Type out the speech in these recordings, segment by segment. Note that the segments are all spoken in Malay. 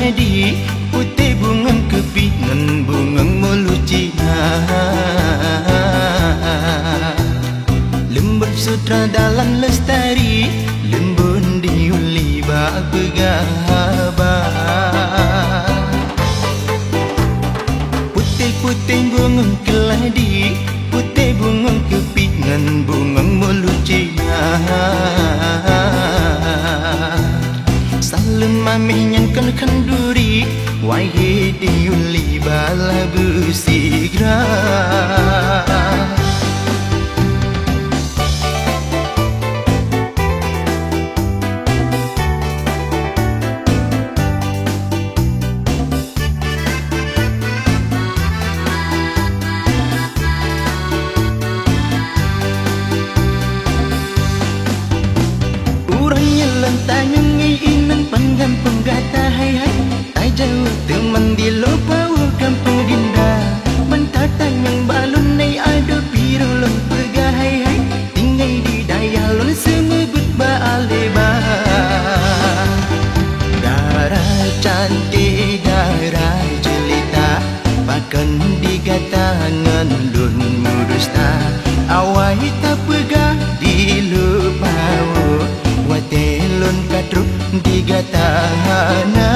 keladi putih bungang kepingan bungang melucina lembut sutra dalam lestari lembun diuli bak bergahabat putih-putih bungang keladi putih bungang kepingan bungang melucina salam maminyan kan kenduri wahai diuli bala bersigra tanyungi inan panggan penggata hai hai tai jauh teman di lupa kampung dinda mentatang yang balon nai ada pirulun perga hai hai tinggai di dayalun semebut baaleba darah cantik darah jelita pakan digatangan lun murusta awai tak pegah di lupa watelon katruk digatahana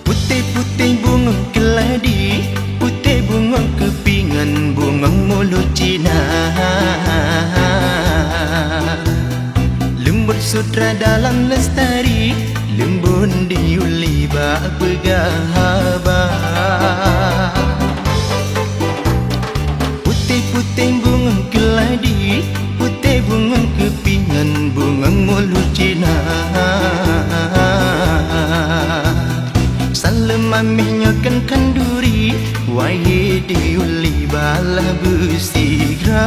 putih-putih bunga keladi putih bunga kepingan bunga mulut Cina lembut sutra dalam lestari lembun diuli bak bergahabat putih-putih bunga keladi putih bunga kepingan bunga mulut Cina salam mamihnya kan kenduri wahai diuli bala bersigra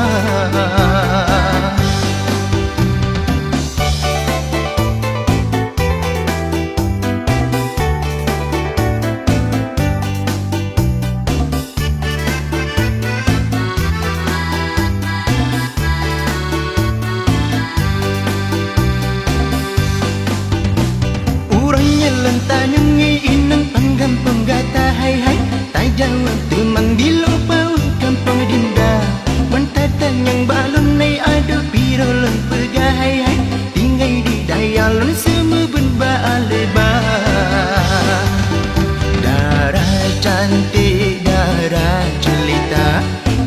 urangnya lentanyungi inan panggan penggata hai hai tai jauh teman di lupa kampung dinda mentatang yang balon nai ada pirulun perga hai hai tinggai di dayalun semebun baaleba darah cantik darah jelita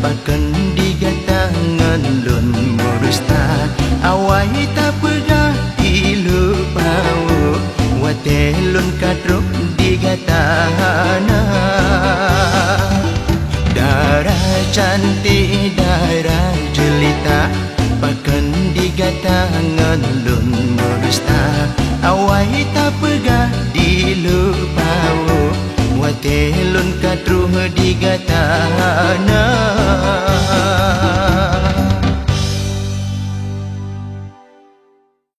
pakan digatangan lun murusta awai tak pegah dilupa watelun katruk digatahana darah cantik darah jelita pakan digatangan lun murusta awai tak pegah dilupa watelun katruk digatahana